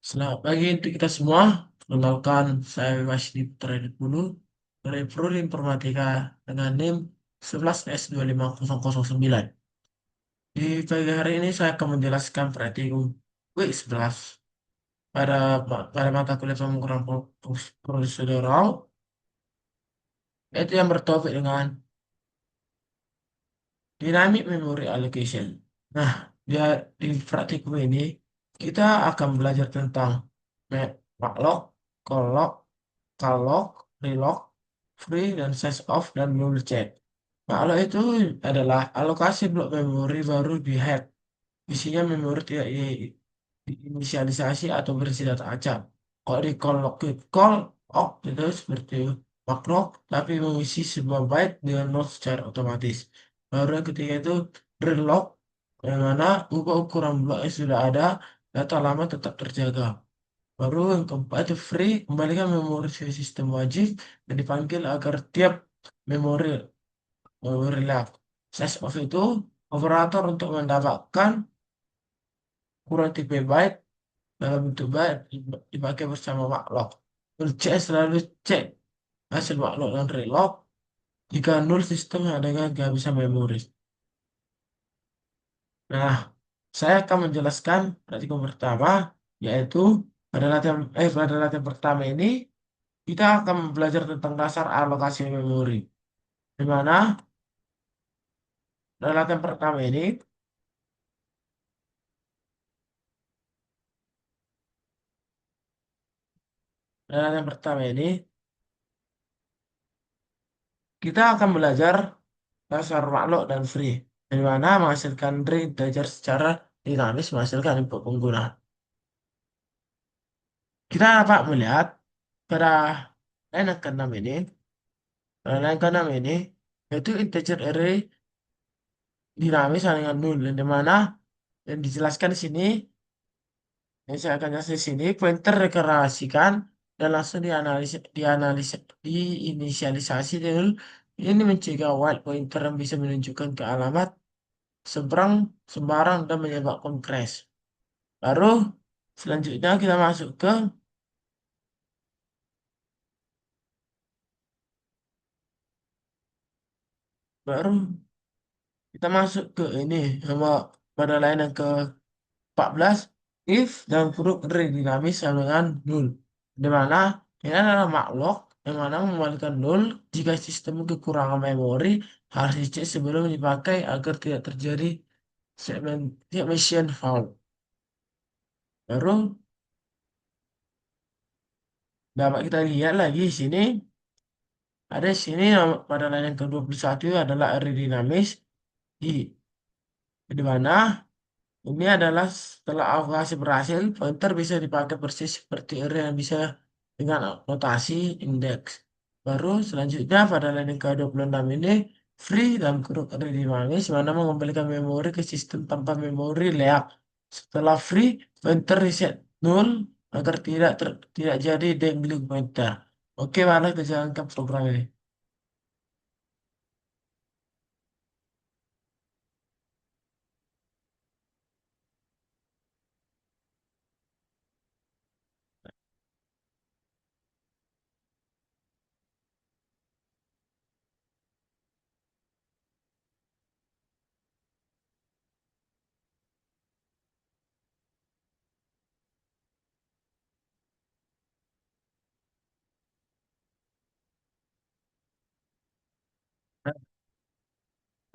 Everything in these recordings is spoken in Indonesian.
Selamat pagi untuk kita semua. Kenalkan, saya Wasdi Putra Dulu dari Prodi Informatika dengan NIM 11S25009. Di pagi hari ini saya akan menjelaskan praktikum W11 pada pada mata kuliah pengukuran prosedural, yaitu yang bertopik dengan Dynamic Memory Allocation. Nah, dia di praktikum ini kita akan belajar tentang backlog, call Calloc, Relog, Free, dan Size Off, dan Null Check. Kalau itu adalah alokasi blok memori baru di head. Isinya memori tidak diinisialisasi atau berisi data acak. Kalau di call off itu seperti makro, tapi mengisi sebuah byte dengan node secara otomatis. Baru yang ketiga itu relog, yang mana ubah ukuran blok yang sudah ada, data lama tetap terjaga. Baru yang keempat itu free, kembalikan memori ke sistem wajib dan dipanggil agar tiap memori memori lock. Size of itu operator untuk mendapatkan ukuran tipe byte dalam bentuk byte dipakai bersama maclock. C selalu cek hasil maclock dan relog. Jika nol sistem adanya kehabisan memori. Nah, saya akan menjelaskan praktikum pertama, yaitu pada latihan pertama ini kita akan belajar tentang dasar alokasi memori. Di mana dalam latihan pertama ini, dalam latihan pertama ini kita akan belajar dasar makluk dan free. Di mana menghasilkan ring integer secara dinamis menghasilkan input pengguna. Kita dapat melihat pada line yang ke-6 ini, yaitu integer array dinamis sama dengan nol, di mana yang dijelaskan di sini, yang saya akan jelaskan di sini, pointer rekreasikan dan langsung diinisialisasi nol. Ini mencegah while pointer yang bisa menunjukkan ke alamat seberang, sembarang, dan menyebabkan crash. Baru selanjutnya kita masuk ke baru kita masuk ke ini sama pada line yang ke 14, if dan kurung array dinamis sama dengan null, di mana ini adalah makluk yang mana membalikkan null jika sistem kekurangan memori harus dicek sebelum dipakai agar tidak terjadi segmentation fault. Baru dapat kita lihat lagi di sini, ada di sini pada line yang ke-21 adalah array dinamis di mana ini adalah setelah alokasi berhasil, pointer bisa dipakai persis seperti array yang bisa dengan notasi indeks. Baru selanjutnya pada line yang ke-26 ini, free dan kurung array dinamis, mana mengembalikan memori ke sistem tanpa memori layak. Setelah free, pointer reset null agar tidak jadi dangling pointer. Oke, mana kita jalankan program ini.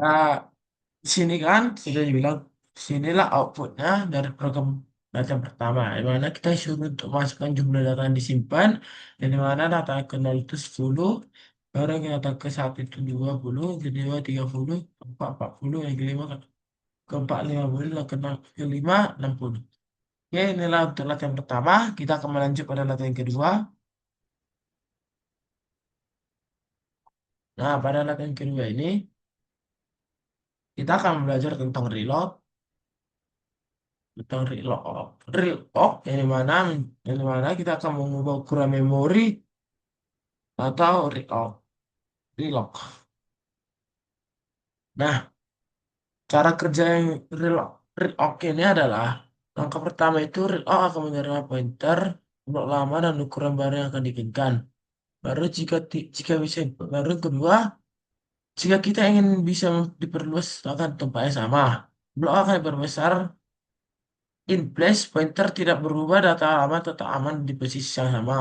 Nah, di sini kan sudah dibilang, sinilah outputnya dari program data pertama, di mana kita suruh untuk masukkan jumlah data yang disimpan, dan di mana data ke 0 itu 10, baru yang data ke 1 itu 20, kedua 30, keempat 40, yang kelima keempat 50, yang keenam kelima 60. Oke, inilah untuk latihan pertama. Kita akan melanjut pada latihan kedua. Nah, pada latihan kedua ini kita akan belajar tentang reload, tentang reload yang dimana kita akan mengubah ukuran memori atau reload. Nah, cara kerja yang reload ini adalah Langkah pertama itu read out akan menerima pointer, blok lama dan ukuran baru yang akan diinginkan. Baru jika bisa baru yang kedua, jika kita ingin bisa diperluas akan tempatnya sama. Blok akan diperbesar in place, pointer tidak berubah, data lama tetap aman di posisi yang sama.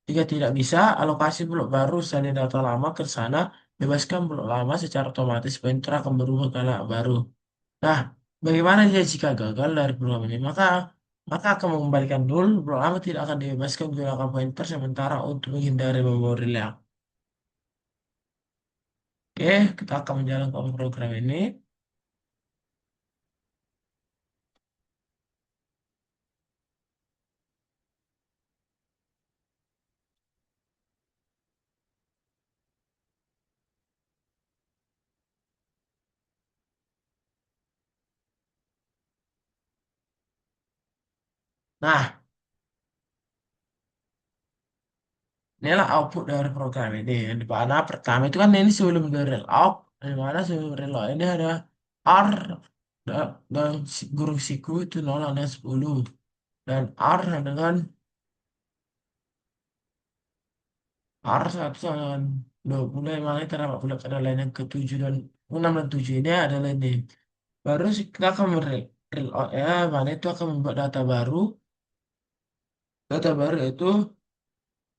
Jika tidak bisa, alokasi blok baru salin data lama ke sana, bebaskan blok lama secara otomatis, pointer akan berubah ke anak baru. Nah, bagaimana jika gagal dari program ini? Maka akan mengembalikan null, blok lama tidak akan dibebaskan menggunakan pointer sementara untuk menghindari memori leak. Oke, kita akan menjalankan program ini. Nah, inilah output dari program ini. Yang di mana pertama itu kan ini sebelum di real out, di mana sebelum real out ini ada R dan guru siku itu 0 dan 10 dan R dengan R1 dan 20 yang mana terdapat pula pada line yang ke-7 dan 6 dan 7 ini adalah ini. Baru kita akan real out ya, mana itu akan membuat data baru. Data baru itu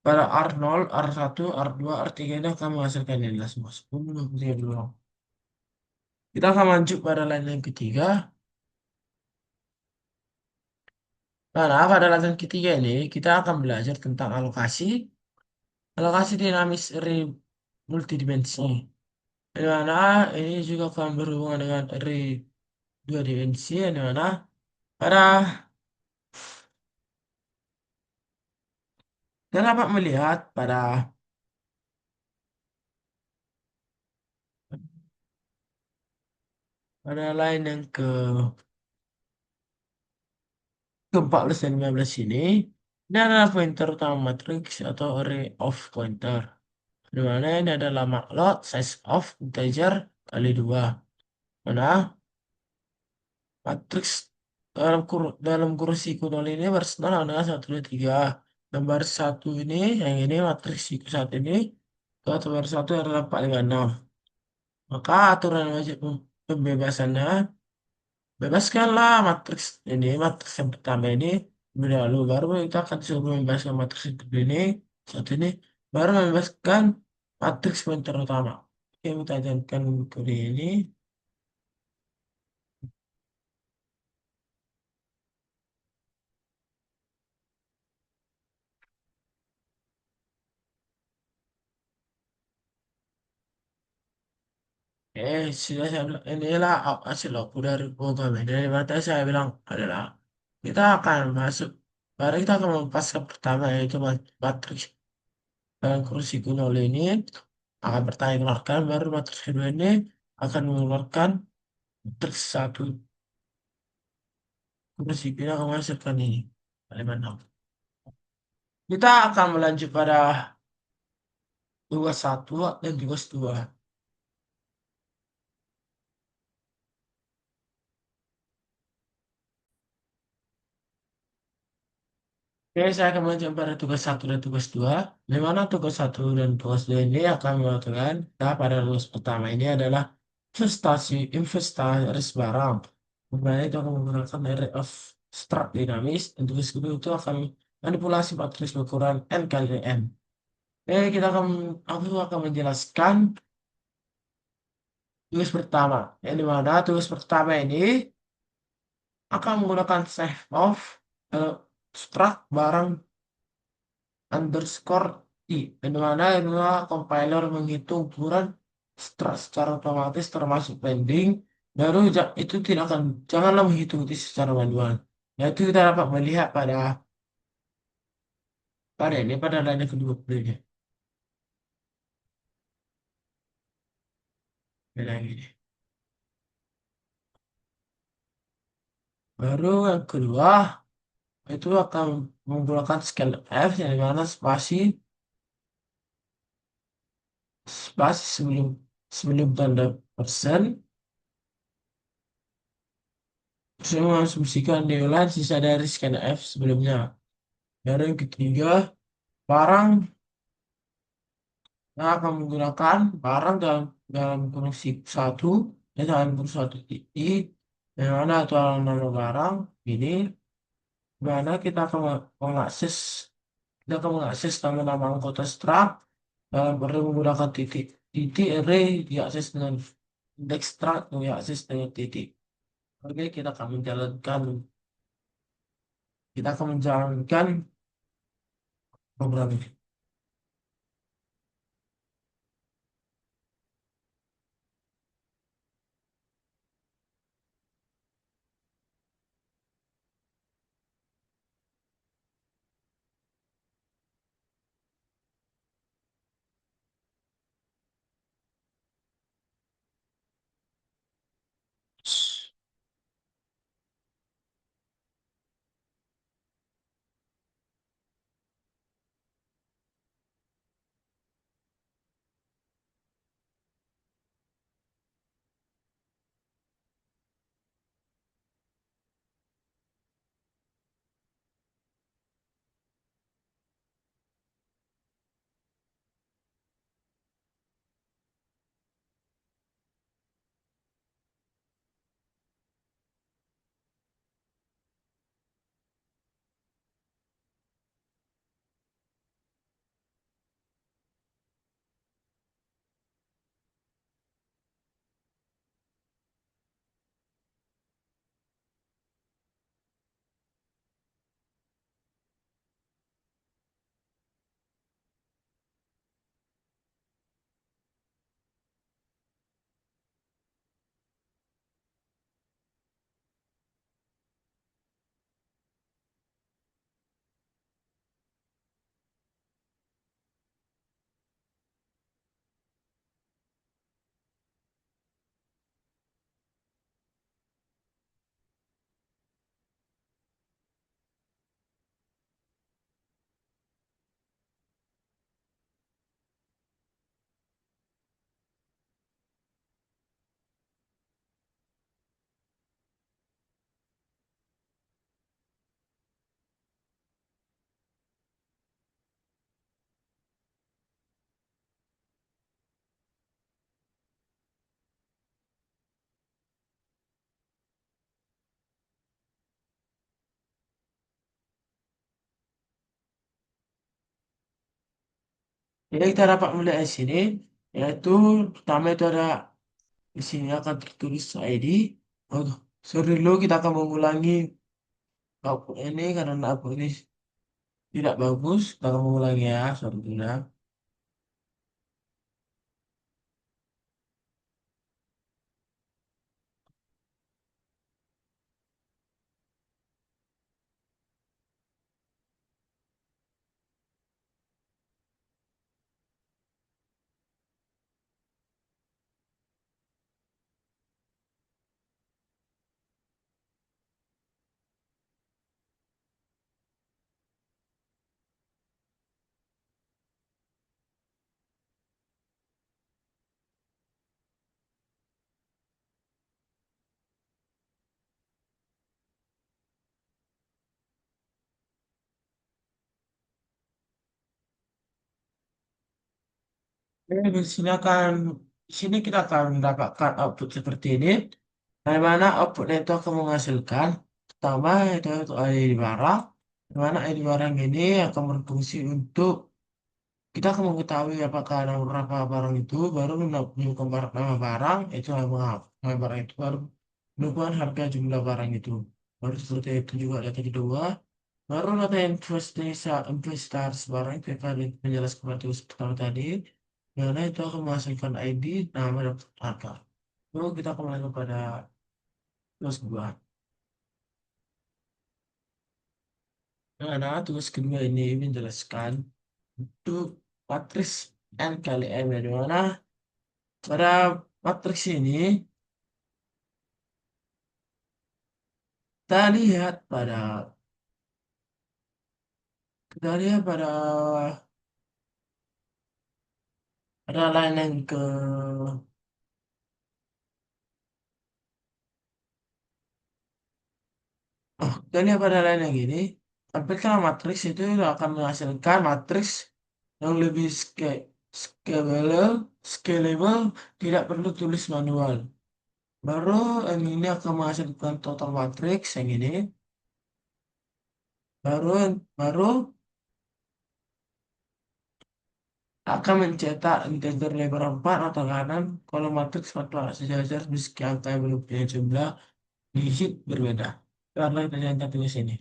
pada R0, R1, R2, R3 ini akan menghasilkan nilai semua 10, 20. Kita akan lanjut pada line yang ketiga. Nah, pada line ketiga ini kita akan belajar tentang alokasi dinamis array multidimensi. Di mana ini juga akan berhubungan dengan array dua dimensi, di mana pada kita dapat melihat pada line yang ke-14 dan 15 ini adalah pointer utama matriks atau array of pointer. Di mana ini adalah maklot size of integer kali 2. Mana matriks dalam kursi kuno ini bersenang dengan 1, 2, 3. Gambar satu ini, yang ini matriks siku saat ini, atau gambar satu adalah 4, 5, 6. Maka aturan wajib pembebasannya, bebaskanlah matriks ini, matriks yang pertama ini, lebih dahulu, baru kita akan coba membebaskan matriks yang kedua ini, satu ini, baru membebaskan matriks pointer utama. Oke, kita ajarkan kode ini. Sudah saya bilang, inilah hasil aku dari program ini. Dari mata saya bilang adalah, kita akan masuk, baru kita akan melepaskan pertama, yaitu matriks dalam kursi kuno ini, akan bertanya keluarkan, baru matriks kedua ini akan mengeluarkan matriks satu kursi kuno akan menghasilkan ini. Kalimat 6. Kita akan melanjut pada tugas satu dan tugas dua. Oke, saya akan melanjutkan pada tugas satu dan tugas dua. Di mana tugas satu dan tugas dua ini akan mengatakan, nah, pada tugas pertama ini adalah inventaris barang. Kemudian itu akan menggunakan array of struct dinamis. Dan tugas kedua itu akan manipulasi matriks ukuran n kali n. Oke, aku akan menjelaskan tugas pertama. Yang di mana tugas pertama ini akan menggunakan save of eh, struct barang underscore i, di mana adalah compiler menghitung ukuran secara otomatis termasuk pending, baru itu tidak akan, janganlah menghitung itu secara manual. Yaitu kita dapat melihat pada ini pada line kedua ini. Bilang ini. Baru yang kedua itu akan menggunakan scale F yang dimana spasi sebelum, tanda persen, Saya mengasumsikan diulang sisa dari scanf sebelumnya. Dan yang ketiga, barang yang akan menggunakan barang dalam kurung satu dan dalam kurung satu titik, yang mana itu adalah nama barang ini, di mana mengakses kita akan mengakses nama-nama anggota struct dalam array menggunakan titik. Titik array diakses dengan indeks struct yang diakses dengan titik. Oke, kita akan menjalankan program ini. Jadi kita dapat melihat di sini, yaitu pertama itu ada di sini akan tertulis ID. Oh, sorry dulu kita akan mengulangi output ini karena output ini tidak bagus. Kita akan mengulangi ya, sorry dulu ya. Oke, di sini kita akan mendapatkan output seperti ini. Di mana outputnya itu akan menghasilkan pertama itu ID barang, di mana ID barang ini akan berfungsi untuk kita akan mengetahui apakah ada beberapa barang itu baru menemukan nama barang itu nama barang itu baru menemukan harga jumlah barang itu baru seperti itu juga data kedua baru data inventaris barang itu yang tadi menjelaskan itu pertama tadi karena itu akan menghasilkan ID nama dan harga lalu kita akan lanjut pada tugas kedua. Nah, tugas kedua ini menjelaskan untuk matriks N kali M ya, di mana pada matriks ini kita lihat pada kita lihat pada line yang Oh, dan yang pada lainnya gini, apakah matriks itu akan menghasilkan matriks yang lebih scalable, scalable, tidak perlu tulis manual. Baru yang ini akan menghasilkan total matriks yang ini, baru akan mencetak integer lebar 4 atau kanan kalau matriks matlab sejajar meski angka yang belum punya jumlah digit berbeda. Karena kita yang tulis ini.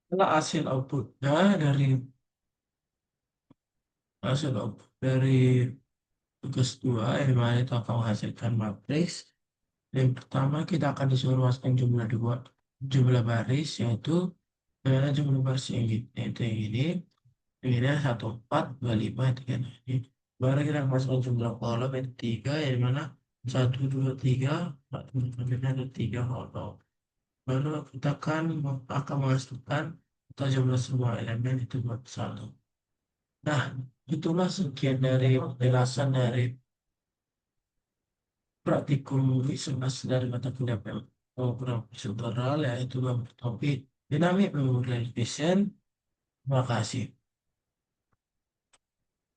Adalah hasil output dari tugas 2 yang mana itu akan menghasilkan matriks. Yang pertama kita akan disuruh masukkan jumlah baris yaitu jumlah baris yang gitu, yaitu yang ini 1425 3 ini. Baru kita masukkan jumlah kolom yang tiga yang mana 1 2 3 4 5 ada 3 kolom. Baru kita akan masukkan atau jumlah semua elemen itu buat satu. Nah, itulah sekian dari penjelasan dari praktikum riset dari mata kuliah program struktural yaitu topik dinamik memory Terima kasih.